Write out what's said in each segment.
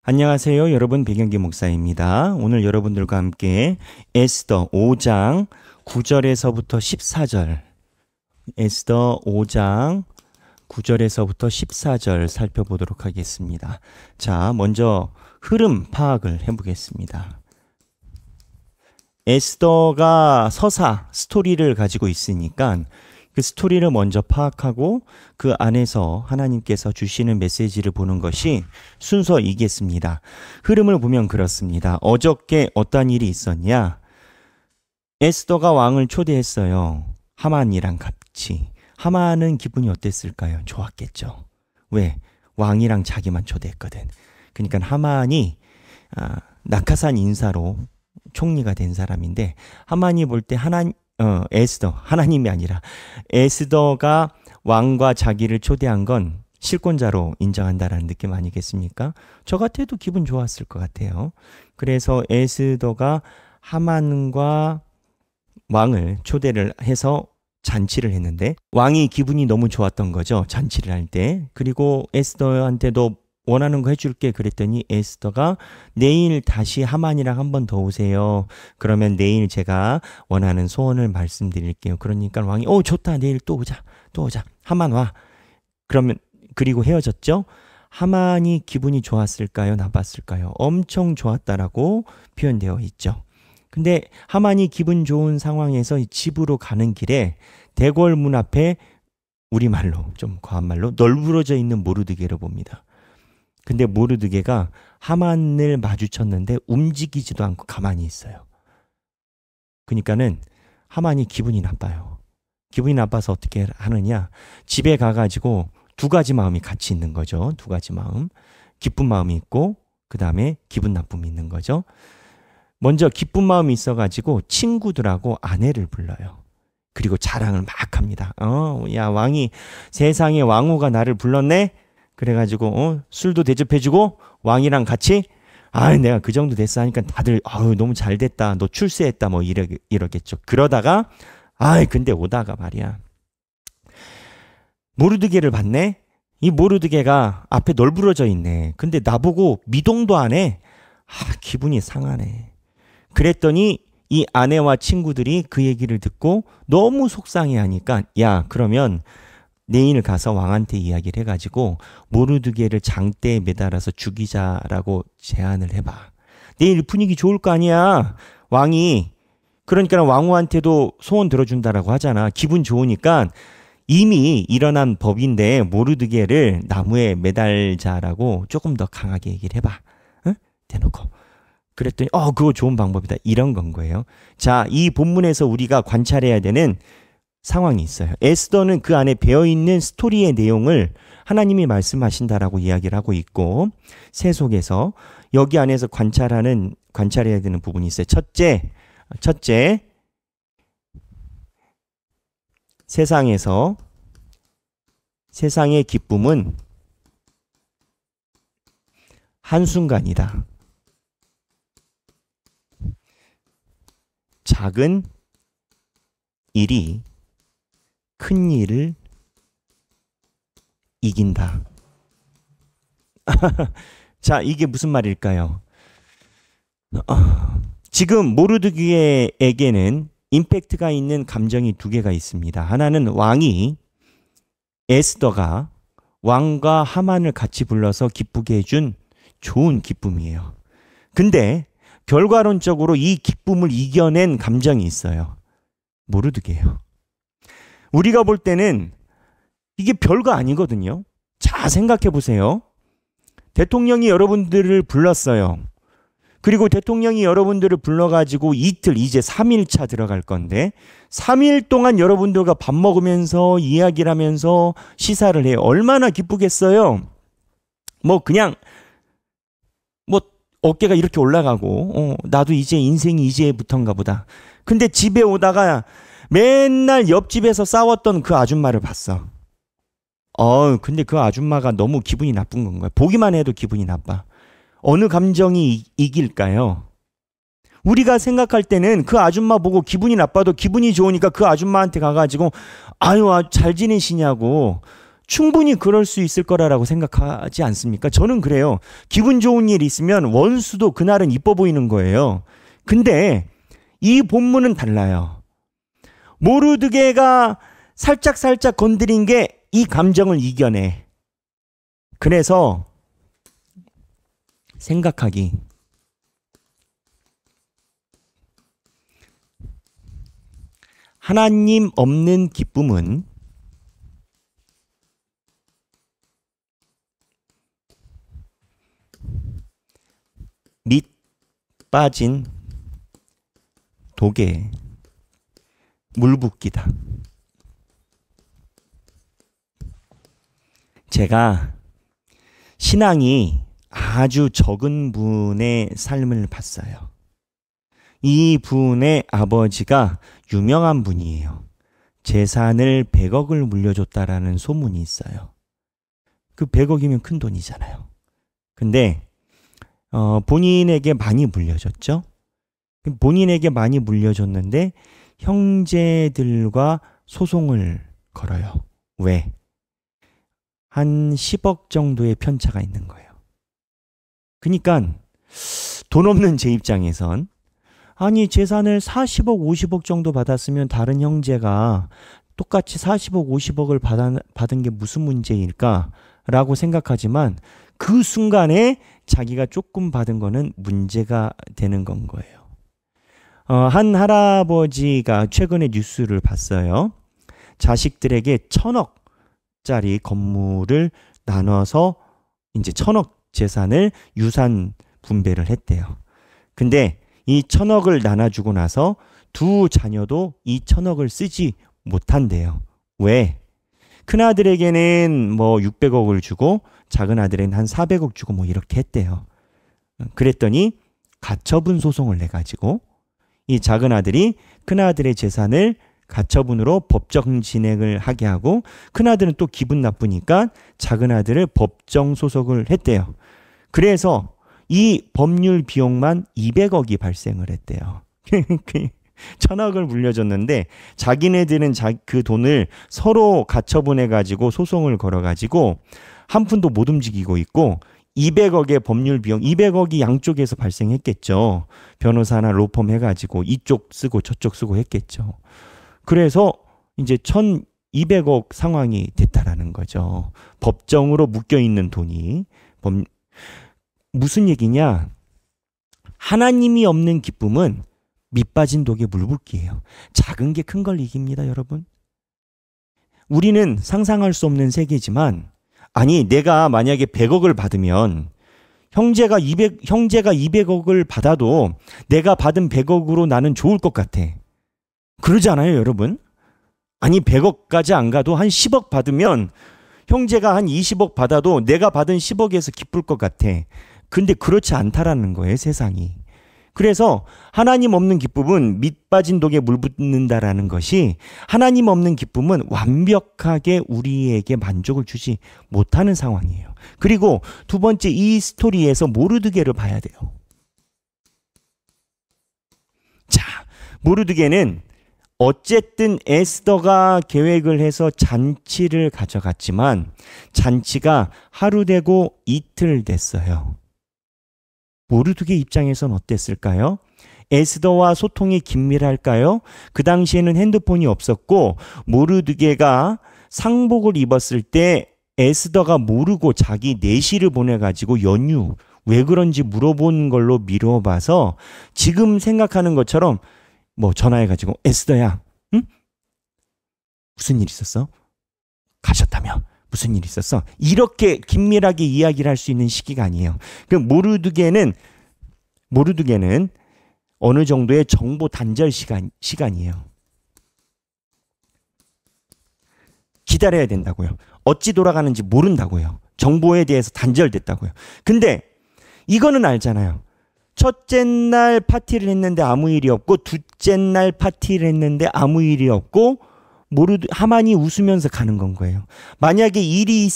안녕하세요. 여러분, 백영기 목사입니다. 오늘 여러분들과 함께 에스더 5장 9절에서부터 14절, 에스더 5장 9절에서부터 14절 살펴보도록 하겠습니다. 자, 먼저 흐름 파악을 해보겠습니다. 에스더가 서사, 스토리를 가지고 있으니까 그 스토리를 먼저 파악하고 그 안에서 하나님께서 주시는 메시지를 보는 것이 순서이겠습니다. 흐름을 보면 그렇습니다. 어저께 어떤 일이 있었냐? 에스더가 왕을 초대했어요. 하만이랑 같이. 하만은 기분이 어땠을까요? 좋았겠죠. 왜? 왕이랑 자기만 초대했거든. 그러니까 하만이 낙하산 인사로 총리가 된 사람인데, 하만이 볼 때 에스더, 하나님이 아니라 에스더가 왕과 자기를 초대한 건 실권자로 인정한다라는 느낌 아니겠습니까? 저 같아도 기분 좋았을 것 같아요. 그래서 에스더가 하만과 왕을 초대를 해서 잔치를 했는데, 왕이 기분이 너무 좋았던 거죠. 잔치를 할 때. 그리고 에스더한테도 원하는 거 해줄게 그랬더니 에스더가 내일 다시 하만이랑 한 번 더 오세요. 그러면 내일 제가 원하는 소원을 말씀드릴게요. 그러니까 왕이 좋다. 내일 또 오자. 하만 와. 그리고 헤어졌죠. 하만이 기분이 좋았을까요? 나빴을까요? 엄청 좋았다라고 표현되어 있죠. 근데 하만이 기분 좋은 상황에서 집으로 가는 길에 대궐 문 앞에 우리말로 좀 과한 말로 널브러져 있는 모르드게를 봅니다. 근데 모르드게가 하만을 마주쳤는데 움직이지도 않고 가만히 있어요. 그러니까는 하만이 기분이 나빠요. 기분이 나빠서 어떻게 하느냐? 집에 가가지고 두 가지 마음이 같이 있는 거죠. 두 가지 마음. 기쁜 마음이 있고 그 다음에 기분 나쁨이 있는 거죠. 먼저 기쁜 마음이 있어가지고 친구들하고 아내를 불러요. 그리고 자랑을 막 합니다. 야, 왕이, 세상에 왕후가 나를 불렀네? 그래가지고 술도 대접해주고 왕이랑 같이 내가 그 정도 됐어 하니까 다들 너무 잘 됐다, 너 출세했다 뭐 이러겠죠. 그러다가 근데 오다가 말이야, 모르드게를 봤네. 이 모르드게가 앞에 널브러져 있네. 근데 나보고 미동도 안 해. 기분이 상하네. 그랬더니 이 아내와 친구들이 그 얘기를 듣고 너무 속상해하니까, 야, 그러면 내일 가서 왕한테 이야기를 해가지고 모르드게를 장대에 매달아서 죽이자라고 제안을 해봐. 내일 분위기 좋을 거 아니야. 왕이, 그러니까 왕후한테도 소원 들어준다라고 하잖아. 기분 좋으니까 이미 일어난 법인데 모르드게를 나무에 매달자라고 조금 더 강하게 얘기를 해봐. 응? 대놓고. 그랬더니 그거 좋은 방법이다. 이런 건 거예요. 자, 이 본문에서 우리가 관찰해야 되는 상황이 있어요. 에스더는 그 안에 배어있는 스토리의 내용을 하나님이 말씀하신다라고 이야기를 하고 있고, 세속에서 여기 안에서 관찰해야 되는 부분이 있어요. 첫째, 세상의 기쁨은 한순간이다. 작은 일이 큰 일을 이긴다. 자, 이게 무슨 말일까요? 지금 모르드게에게는 임팩트가 있는 감정이 두 개가 있습니다. 하나는 에스더가 왕과 하만을 같이 불러서 기쁘게 해준 좋은 기쁨이에요. 근데 결과론적으로 이 기쁨을 이겨낸 감정이 있어요. 모르드게예요. 우리가 볼 때는 이게 별거 아니거든요. 자, 생각해 보세요. 대통령이 여러분들을 불렀어요. 그리고 대통령이 여러분들을 불러가지고 이틀, 이제 3일차 들어갈 건데 3일 동안 여러분들과 밥 먹으면서 이야기를 하면서 시사를 해요. 얼마나 기쁘겠어요. 그냥 어깨가 이렇게 올라가고 나도 이제 인생이 이제부터인가 보다. 근데 집에 오다가 맨날 옆집에서 싸웠던 그 아줌마를 봤어. 근데 그 아줌마가 너무 기분이 나쁜 건가요? 보기만 해도 기분이 나빠. 어느 감정이 이길까요? 우리가 생각할 때는 그 아줌마 보고 기분이 나빠도 기분이 좋으니까 그 아줌마한테 가가지고 잘 지내시냐고 충분히 그럴 수 있을 거라고 생각하지 않습니까? 저는 그래요. 기분 좋은 일 있으면 원수도 그날은 이뻐 보이는 거예요. 근데 이 본문은 달라요. 모르드게가 살짝 건드린 게 이 감정을 이겨내. 그래서 생각하기. 하나님 없는 기쁨은 밑 빠진 독에 물 붓기다. 제가 신앙이 아주 적은 분의 삶을 봤어요. 이 분의 아버지가 유명한 분이에요. 재산을 100억을 물려줬다라는 소문이 있어요. 그 100억이면 큰 돈이잖아요. 근데 본인에게 많이 물려줬죠. 본인에게 많이 물려줬는데 형제들과 소송을 걸어요. 왜? 한 10억 정도의 편차가 있는 거예요. 그러니까 돈 없는 제 입장에선 아니 재산을 40억, 50억 정도 받았으면 다른 형제가 똑같이 40억, 50억을 받은 게 무슨 문제일까라고 생각하지만 그 순간에 자기가 조금 받은 거는 문제가 되는 건 거예요. 한 할아버지가 최근에 뉴스를 봤어요. 자식들에게 1,000억짜리 건물을 나눠서 이제 1,000억 재산을 유산 분배를 했대요. 근데 이 1,000억을 나눠주고 나서 두 자녀도 이 1,000억을 쓰지 못한대요. 왜? 큰아들에게는 뭐 600억을 주고 작은 아들에는 한 400억 주고 뭐 이렇게 했대요. 그랬더니 가처분 소송을 내가지고 이 작은 아들이 큰아들의 재산을 가처분으로 법정 진행을 하게 하고 큰아들은 또 기분 나쁘니까 작은 아들을 법정 소송을 했대요. 그래서 이 법률 비용만 200억이 발생을 했대요. 1,000억을 물려줬는데 자기네들은 그 돈을 서로 가처분해가지고 소송을 걸어가지고 한 푼도 못 움직이고 있고 200억의 법률 비용, 200억이 양쪽에서 발생했겠죠. 변호사나 로펌 해가지고 이쪽 쓰고 저쪽 쓰고 했겠죠. 그래서 이제 1,200억 상황이 됐다라는 거죠. 법정으로 묶여있는 돈이. 무슨 얘기냐? 하나님이 없는 기쁨은 밑빠진 독에 물 붓기예요. 작은 게 큰 걸 이깁니다, 여러분. 우리는 상상할 수 없는 세계지만 아니 내가 만약에 100억을 받으면 형제가 200억을 받아도 내가 받은 100억으로 나는 좋을 것 같아. 그러지 않아요, 여러분? 아니 100억까지 안 가도 한 10억 받으면 형제가 한 20억 받아도 내가 받은 10억에서 기쁠 것 같아. 근데 그렇지 않다라는 거예요, 세상이. 그래서 하나님 없는 기쁨은 밑 빠진 독에 물 붓는다라는 것이 하나님 없는 기쁨은 완벽하게 우리에게 만족을 주지 못하는 상황이에요. 그리고 두 번째 이 스토리에서 모르드게를 봐야 돼요. 자, 모르드게는 어쨌든 에스더가 계획을 해서 잔치를 가져갔지만 잔치가 하루 되고 이틀 됐어요. 모르드게 입장에선 어땠을까요? 에스더와 소통이 긴밀할까요? 그 당시에는 핸드폰이 없었고 모르드게가 상복을 입었을 때 에스더가 모르고 자기 내시를 보내가지고 연유 왜 그런지 물어본 걸로 미뤄봐서 지금 생각하는 것처럼 뭐 전화해가지고 에스더야, 응? 무슨 일 있었어? 가셨다며? 무슨 일 있었어? 이렇게 긴밀하게 이야기를 할 수 있는 시기가 아니에요. 그 모르드게는 어느 정도의 정보 단절 시간이에요. 기다려야 된다고요. 어찌 돌아가는지 모른다고요. 정보에 대해서 단절됐다고요. 근데 이거는 알잖아요. 첫째 날 파티를 했는데 아무 일이 없고 둘째 날 파티를 했는데 아무 일이 없고 하만이 웃으면서 가는 건 거예요. 만약에 일이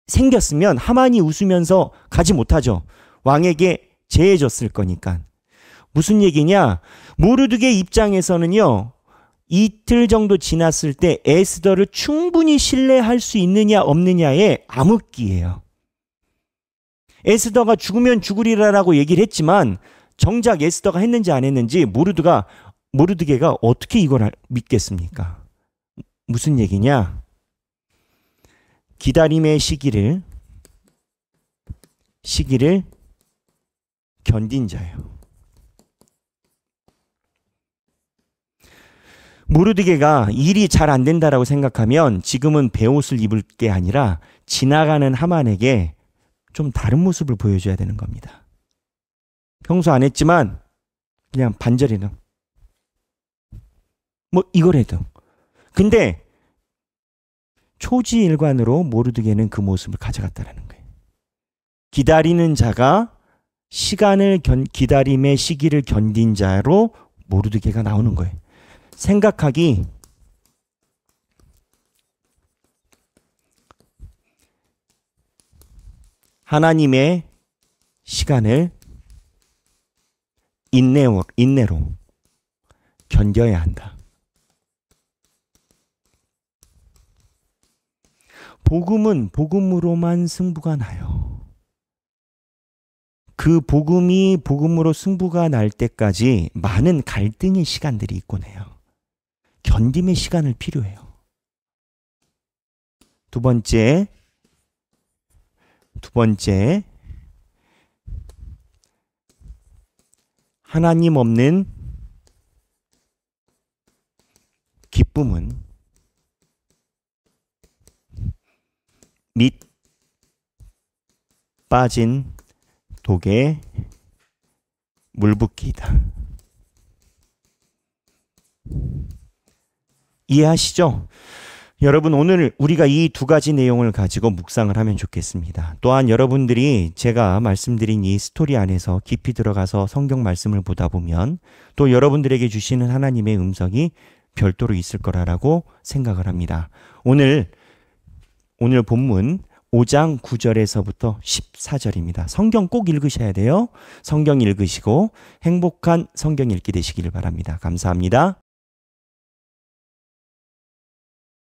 생겼으면 하만이 웃으면서 가지 못하죠. 왕에게 제해졌을 거니까. 무슨 얘기냐? 모르드게 입장에서는요. 이틀 정도 지났을 때 에스더를 충분히 신뢰할 수 있느냐 없느냐의 암흑기예요. 에스더가 죽으면 죽으리라라고 얘기를 했지만 정작 에스더가 했는지 안 했는지 모르드게가 어떻게 이걸 믿겠습니까? 무슨 얘기냐? 기다림의 시기를 견딘 자예요. 모르드게가 일이 잘 안 된다라고 생각하면 지금은 베옷을 입을 게 아니라 지나가는 하만에게 좀 다른 모습을 보여줘야 되는 겁니다. 평소 안 했지만 그냥 반절이는 뭐 이거라도. 근데 초지일관으로 모르드게는 그 모습을 가져갔다라는 거예요. 기다리는 자가 기다림의 시기를 견딘 자로 모르드게가 나오는 거예요. 생각하기 하나님의 시간을 인내로 견뎌야 한다. 복음은 복음으로만 승부가 나요. 그 복음이 복음으로 승부가 날 때까지 많은 갈등의 시간들이 있곤 해요. 견딤의 시간을 필요해요. 두 번째, 하나님 없는 기쁨은 밑 빠진 독에 물붓기이다. 이해하시죠? 여러분, 오늘 우리가 이 두 가지 내용을 가지고 묵상을 하면 좋겠습니다. 또한 여러분들이 제가 말씀드린 이 스토리 안에서 깊이 들어가서 성경 말씀을 보다 보면 또 여러분들에게 주시는 하나님의 음성이 별도로 있을 거라고 생각을 합니다. 오늘 본문 5장 9절에서부터 14절입니다. 성경 꼭 읽으셔야 돼요. 성경 읽으시고 행복한 성경 읽기 되시기를 바랍니다. 감사합니다.